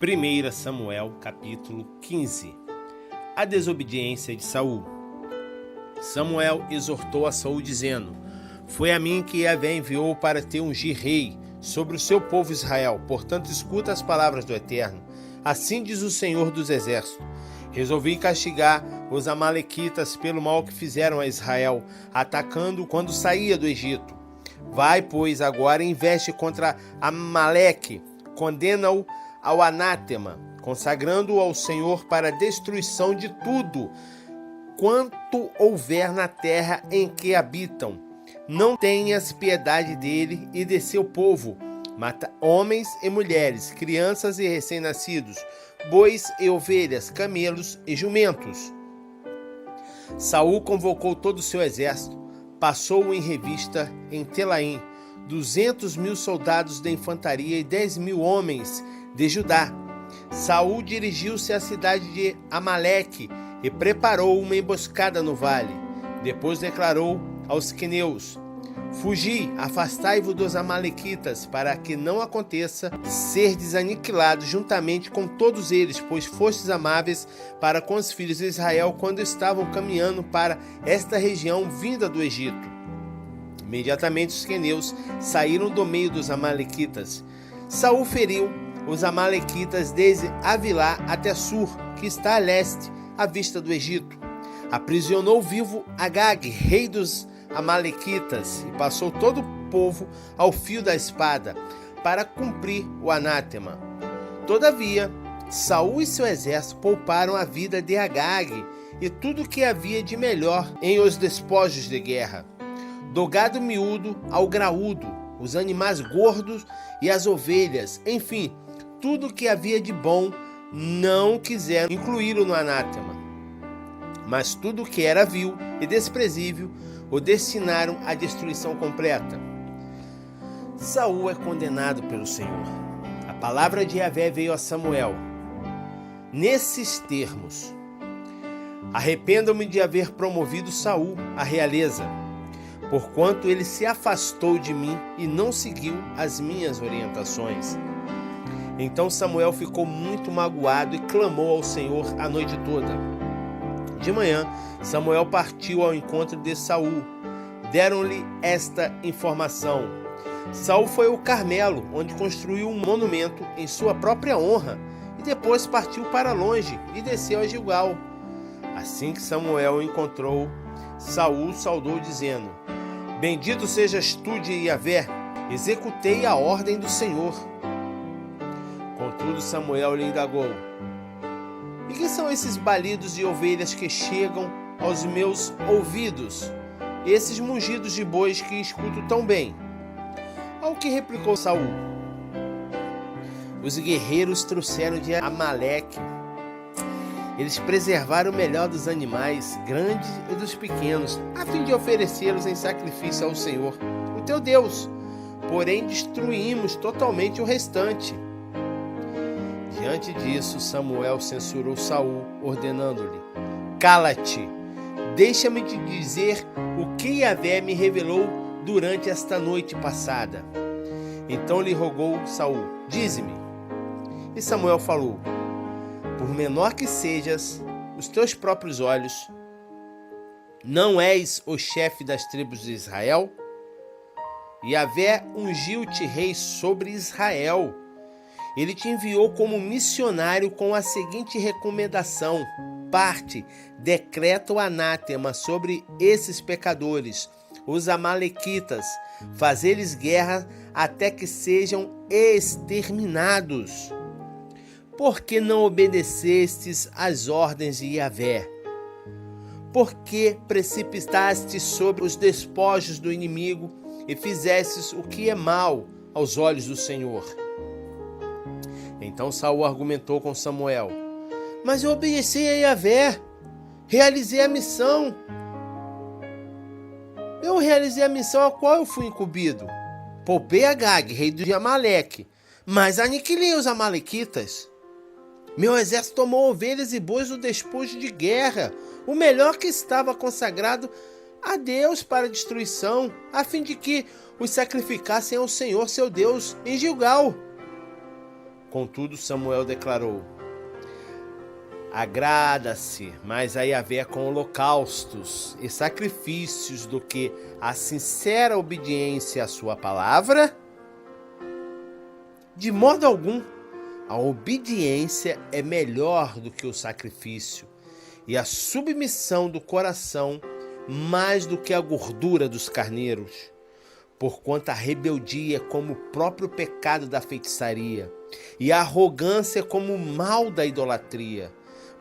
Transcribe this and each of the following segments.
1 Samuel, capítulo 15. A desobediência de Saul. Samuel exortou a Saul dizendo: Foi a mim que Yahvé enviou para te ungir rei sobre o seu povo Israel. Portanto, escuta as palavras do Eterno. Assim diz o Senhor dos Exércitos: Resolvi castigar os amalequitas pelo mal que fizeram a Israel, atacando quando saía do Egito. Vai, pois, agora e investe contra Amaleque, condena-o ao anátema, consagrando-o ao Senhor para a destruição de tudo quanto houver na terra em que habitam. Não tenhas piedade dele e de seu povo. Mata homens e mulheres, crianças e recém-nascidos, bois e ovelhas, camelos e jumentos. Saul convocou todo o seu exército, passou-o em revista em Telaim, 200.000 soldados de infantaria e 10.000 homens de Judá. Saul dirigiu-se à cidade de Amaleque e preparou uma emboscada no vale. Depois declarou aos queneus: Fugi, afastai-vos dos amalequitas, para que não aconteça serdes aniquilados juntamente com todos eles, pois fostes amáveis para com os filhos de Israel quando estavam caminhando para esta região vinda do Egito. Imediatamente os queneus saíram do meio dos amalequitas. Saul feriu os amalequitas desde Avilá até Sur, que está a leste, à vista do Egito. Aprisionou vivo Agag, rei dos amalequitas, e passou todo o povo ao fio da espada, para cumprir o anátema. Todavia, Saul e seu exército pouparam a vida de Agag e tudo o que havia de melhor em os despojos de guerra, do gado miúdo ao graúdo, os animais gordos e as ovelhas, enfim, tudo o que havia de bom. Não quiseram incluí-lo no anátema, mas tudo o que era vil e desprezível o destinaram à destruição completa. Saul é condenado pelo Senhor. A palavra de Yahvé veio a Samuel nesses termos: Arrependo-me de haver promovido Saul à realeza, porquanto ele se afastou de mim e não seguiu as minhas orientações. Então Samuel ficou muito magoado e clamou ao Senhor a noite toda. De manhã, Samuel partiu ao encontro de Saul. Deram-lhe esta informação: Saul foi ao Carmelo, onde construiu um monumento em sua própria honra, e depois partiu para longe e desceu a Gilgal. Assim que Samuel o encontrou, Saul saudou dizendo: Bendito sejas tu de Yahvé, executei a ordem do Senhor. Contudo, Samuel lhe indagou: E que são esses balidos de ovelhas que chegam aos meus ouvidos, esses mugidos de bois que escuto tão bem? Ao que replicou Saul: Os guerreiros trouxeram de Amaleque. Eles preservaram o melhor dos animais, grandes e dos pequenos, a fim de oferecê-los em sacrifício ao Senhor, o teu Deus. Porém, destruímos totalmente o restante. Diante disso, Samuel censurou Saul, ordenando-lhe: Cala-te, deixa-me te dizer o que Yahvé me revelou durante esta noite passada. Então lhe rogou Saul: Dize-me. E Samuel falou: Por menor que sejas os teus próprios olhos, não és o chefe das tribos de Israel? Yahvé ungiu-te rei sobre Israel. Ele te enviou como missionário com a seguinte recomendação: parte, decreta o anátema sobre esses pecadores, os amalequitas, fazer-lhes guerra até que sejam exterminados. Por que não obedecestes às ordens de Yahvé? Por que precipitaste sobre os despojos do inimigo e fizestes o que é mal aos olhos do Senhor? Então Saul argumentou com Samuel: Mas eu obedeci a Yahvé, realizei a missão. Eu realizei a missão a qual eu fui incumbido. Poupei Agag, rei de Amaleque, mas aniquilei os amalequitas. Meu exército tomou ovelhas e bois do despojo de guerra, o melhor que estava consagrado a Deus para destruição, a fim de que os sacrificassem ao Senhor seu Deus em Gilgal. Contudo, Samuel declarou: agrada-se mais a Yahvé com holocaustos e sacrifícios do que a sincera obediência à sua palavra? De modo algum, a obediência é melhor do que o sacrifício, e a submissão do coração mais do que a gordura dos carneiros. Porquanto a rebeldia é como o próprio pecado da feitiçaria, e a arrogância é como o mal da idolatria.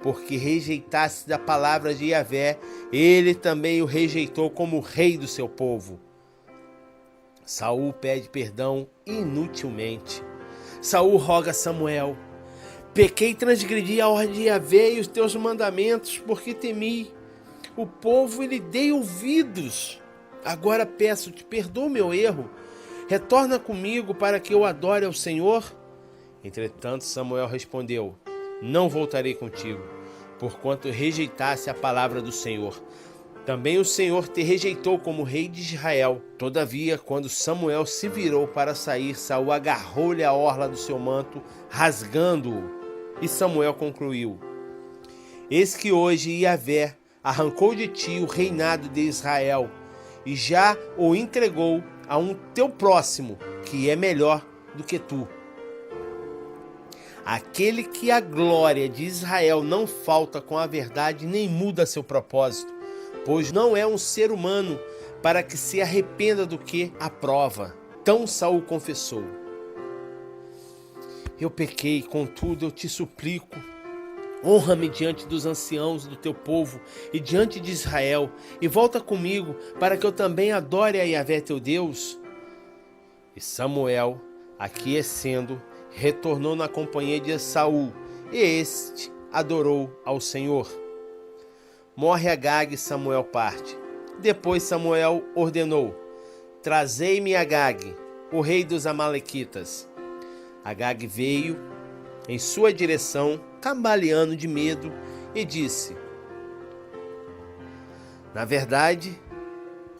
Porque rejeitasse da palavra de Yahvé, ele também o rejeitou como rei do seu povo. Saul pede perdão inutilmente. Saul roga a Samuel: pequei e transgredi a ordem de Yahvé e os teus mandamentos, porque temi o povo e lhe dei ouvidos. Agora peço-te, perdoa o meu erro, retorna comigo para que eu adore ao Senhor. Entretanto, Samuel respondeu: não voltarei contigo, porquanto rejeitasse a palavra do Senhor. Também o Senhor te rejeitou como rei de Israel. Todavia, quando Samuel se virou para sair, Saul agarrou-lhe a orla do seu manto, rasgando-o. E Samuel concluiu: eis que hoje Yahvé arrancou de ti o reinado de Israel, e já o entregou a um teu próximo, que é melhor do que tu. Aquele que a glória de Israel não falta com a verdade, nem muda seu propósito, pois não é um ser humano para que se arrependa do que aprova. Então Saul confessou: eu pequei, contudo eu te suplico, honra-me diante dos anciãos do teu povo e diante de Israel, e volta comigo para que eu também adore a Yahvé teu Deus. E Samuel, aquecendo, retornou na companhia de Saul, e este adorou ao Senhor. Morre Agag e Samuel parte. Depois Samuel ordenou: trazei-me Agag, o rei dos amalequitas. Agag veio em sua direção, cambaleando de medo, e disse: na verdade,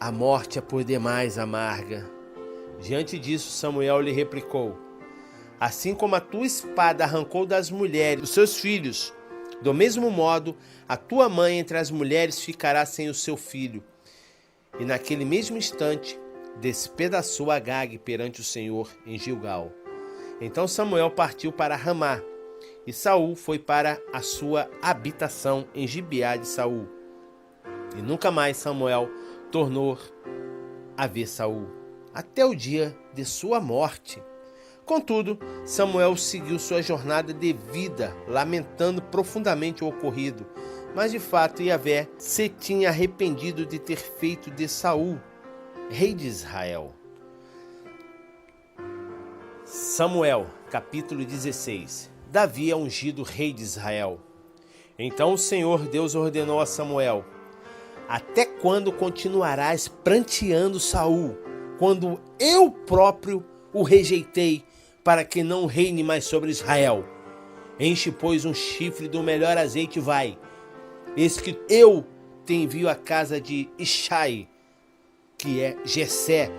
a morte é por demais amarga. Diante disso, Samuel lhe replicou: assim como a tua espada arrancou das mulheres dos seus filhos, do mesmo modo, a tua mãe entre as mulheres ficará sem o seu filho. E naquele mesmo instante, despedaçou Agag perante o Senhor em Gilgal. Então Samuel partiu para Ramá, e Saul foi para a sua habitação em Gibeá de Saul. E nunca mais Samuel tornou a ver Saul, até o dia de sua morte. Contudo, Samuel seguiu sua jornada de vida, lamentando profundamente o ocorrido. Mas de fato Yahvé se tinha arrependido de ter feito de Saul rei de Israel. Samuel, capítulo 16. Davi é ungido rei de Israel. Então o Senhor Deus ordenou a Samuel: até quando continuarás pranteando Saul, quando eu próprio o rejeitei, para que não reine mais sobre Israel? Enche, pois, um chifre do melhor azeite e vai. Eis que eu te envio à casa de Ishai, que é Jessé,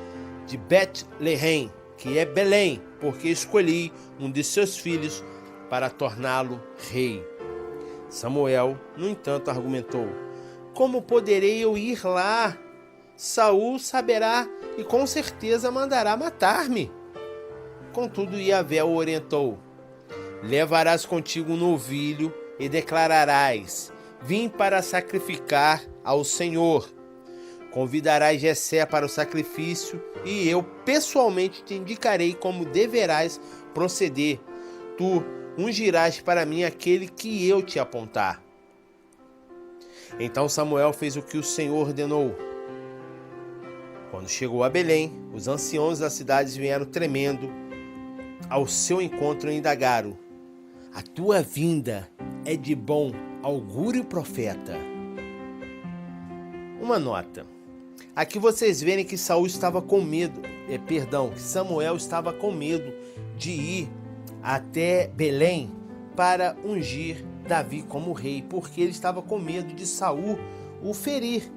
de Bet-Lehem, que é Belém, porque escolhi um de seus filhos para torná-lo rei. Samuel, no entanto, argumentou: como poderei eu ir lá? Saul saberá e com certeza mandará matar-me. Contudo, Yahvé o orientou: levarás contigo um novilho e declararás: vim para sacrificar ao Senhor. Convidarás Jessé para o sacrifício e eu pessoalmente te indicarei como deverás proceder. Tu ungirás para mim aquele que eu te apontar. Então Samuel fez o que o Senhor ordenou. Quando chegou a Belém, os anciãos das cidades vieram tremendo ao seu encontro e indagaram: a tua vinda é de bom augúrio, profeta? Uma nota. Aqui vocês verem que Saul estava com medo, que Samuel estava com medo de ir até Belém para ungir Davi como rei, porque ele estava com medo de Saul o ferir,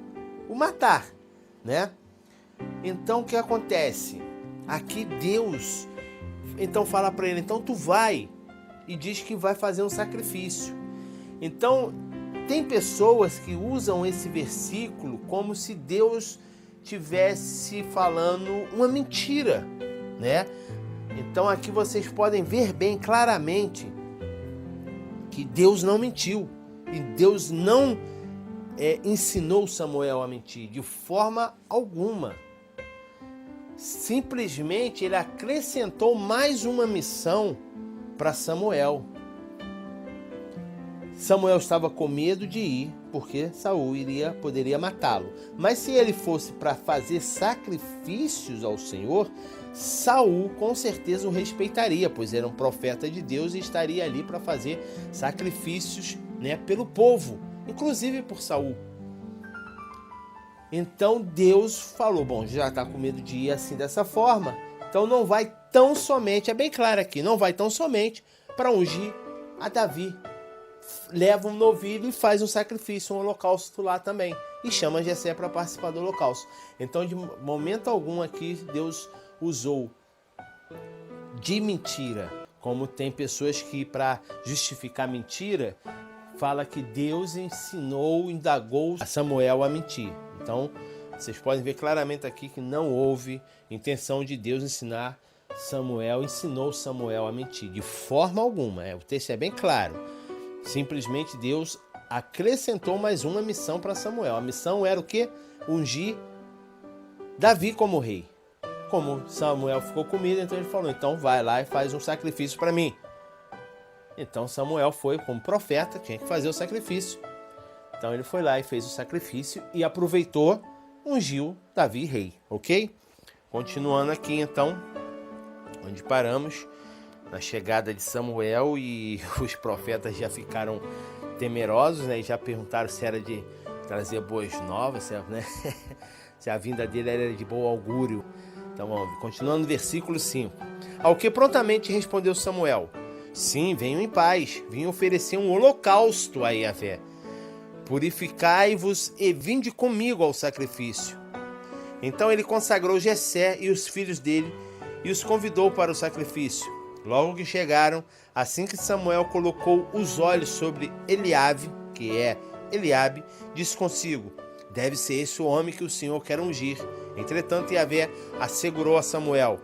o matar, né? Então o que acontece? Aqui Deus então fala para ele: então tu vai, e diz que vai fazer um sacrifício. Então, tem pessoas que usam esse versículo como se Deus estivesse falando uma mentira, né? Então aqui vocês podem ver bem claramente que Deus não mentiu e Deus não ensinou Samuel a mentir de forma alguma. Simplesmente ele acrescentou mais uma missão para Samuel. Samuel estava com medo de ir, porque Saul poderia matá-lo. Mas se ele fosse para fazer sacrifícios ao Senhor, Saul com certeza o respeitaria, pois era um profeta de Deus e estaria ali para fazer sacrifícios, né, pelo povo, inclusive por Saul. Então Deus falou, bom, já está com medo de ir assim dessa forma, então não vai tão somente, é bem claro aqui, não vai tão somente para ungir a Davi. Leva um novilho e faz um sacrifício, um holocausto lá também. E chama Jessé para participar do holocausto. Então, de momento algum aqui, Deus usou de mentira. Como tem pessoas que, para justificar mentira, fala que Deus indagou a Samuel a mentir. Então, vocês podem ver claramente aqui que não houve intenção de Deus ensinou Samuel a mentir. De forma alguma. O texto é bem claro. Simplesmente Deus acrescentou mais uma missão para Samuel. A missão era o quê? Ungir Davi como rei. Como Samuel ficou com medo, então ele falou, então vai lá e faz um sacrifício para mim. Então Samuel foi como profeta, tinha que fazer o sacrifício. Então ele foi lá e fez o sacrifício e aproveitou, ungiu Davi rei, ok? Continuando aqui então, onde paramos, na chegada de Samuel, e os profetas já ficaram temerosos, né? E já perguntaram se era de trazer boas novas, né? Se a vinda dele era de bom augúrio. Então vamos, continuando no versículo 5. Ao que prontamente respondeu Samuel, sim, venho em paz, vim oferecer um holocausto a Yahvé. Purificai-vos e vinde comigo ao sacrifício. Então ele consagrou Jessé e os filhos dele e os convidou para o sacrifício. Logo que chegaram, assim que Samuel colocou os olhos sobre Eliabe, que é Eliabe, disse consigo, deve ser esse o homem que o Senhor quer ungir. Entretanto, Yahvé assegurou a Samuel,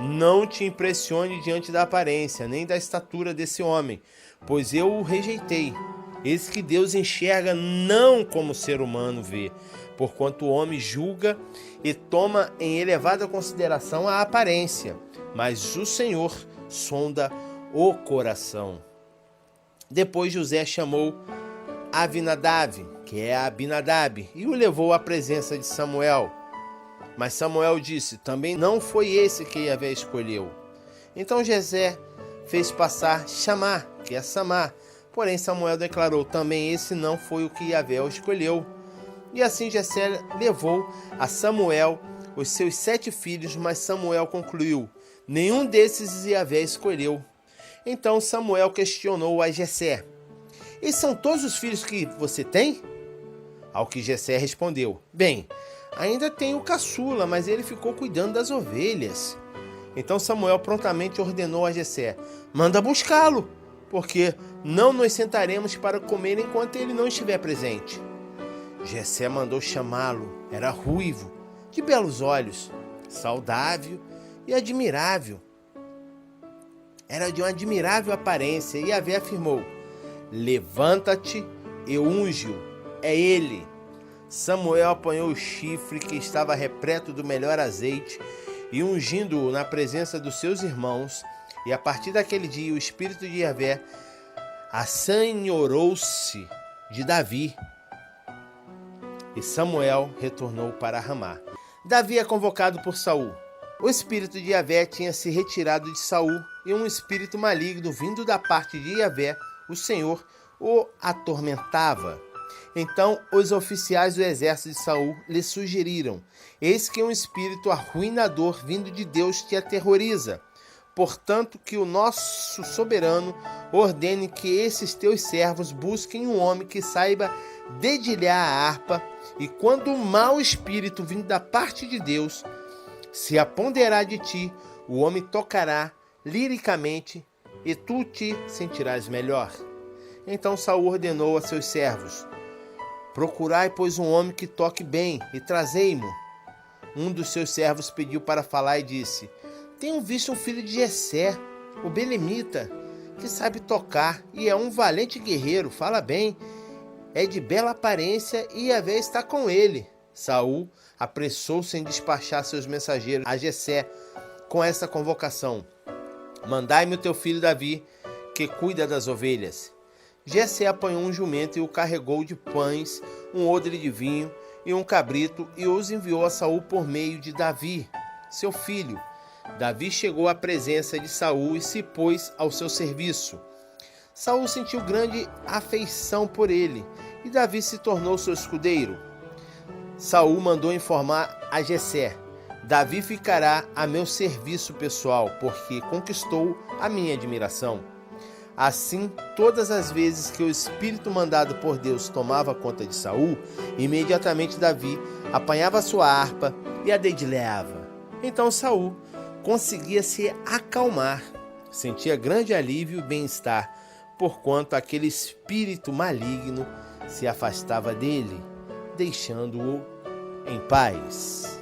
não te impressione diante da aparência, nem da estatura desse homem, pois eu o rejeitei. Eis que Deus enxerga não como o ser humano vê, porquanto o homem julga e toma em elevada consideração a aparência, mas o Senhor sonda o coração. Depois José chamou Abinadab, que é Abinadab, e o levou à presença de Samuel. Mas Samuel disse, também não foi esse que Yahvé escolheu. Então Jessé fez passar Chamá, que é Samá. Porém Samuel declarou, também esse não foi o que Yahvé escolheu. E assim Jessé levou a Samuel os seus 7 filhos, mas Samuel concluiu, nenhum desses Yahvé escolheu. Então Samuel questionou a Jessé, e são todos os filhos que você tem? Ao que Jessé respondeu, bem, ainda tenho o caçula, mas ele ficou cuidando das ovelhas. Então Samuel prontamente ordenou a Jessé, manda buscá-lo, porque não nos sentaremos para comer enquanto ele não estiver presente. Jessé mandou chamá-lo, era ruivo, de belos olhos, saudável e admirável. Era de uma admirável aparência, e Yahvé afirmou, levanta-te e unge-o, é ele. Samuel apanhou o chifre que estava repleto do melhor azeite e ungindo-o na presença dos seus irmãos, e a partir daquele dia o espírito de Yahvé assanhorou-se de Davi, e Samuel retornou para Ramá. Davi é convocado por Saul. O espírito de Yahvé tinha se retirado de Saul, e um espírito maligno vindo da parte de Yahvé, o Senhor, o atormentava. Então os oficiais do exército de Saul lhe sugeriram, eis que um espírito arruinador vindo de Deus te aterroriza. Portanto, que o nosso soberano ordene que esses teus servos busquem um homem que saiba dedilhar a harpa, e quando o mau espírito vindo da parte de Deus se apoderar de ti, o homem tocará liricamente e tu te sentirás melhor. Então Saul ordenou a seus servos: procurai, pois, um homem que toque bem e trazei-mo. Um dos seus servos pediu para falar e disse: tenho visto um filho de Jessé, o belemita, que sabe tocar e é um valente guerreiro, fala bem, é de bela aparência e Yahvé está com ele. Saul apressou-se em despachar seus mensageiros a Jessé com esta convocação: mandai-me o teu filho Davi, que cuida das ovelhas. Jessé apanhou um jumento e o carregou de pães, um odre de vinho e um cabrito, e os enviou a Saul por meio de Davi, seu filho. Davi chegou à presença de Saul e se pôs ao seu serviço. Saul sentiu grande afeição por ele, e Davi se tornou seu escudeiro. Saul mandou informar a Jessé: Davi ficará a meu serviço pessoal, porque conquistou a minha admiração. Assim, todas as vezes que o espírito mandado por Deus tomava conta de Saul, imediatamente Davi apanhava sua harpa e a dedilhava. Então Saul conseguia se acalmar, sentia grande alívio e bem-estar, porquanto aquele espírito maligno se afastava dele, deixando-o em paz.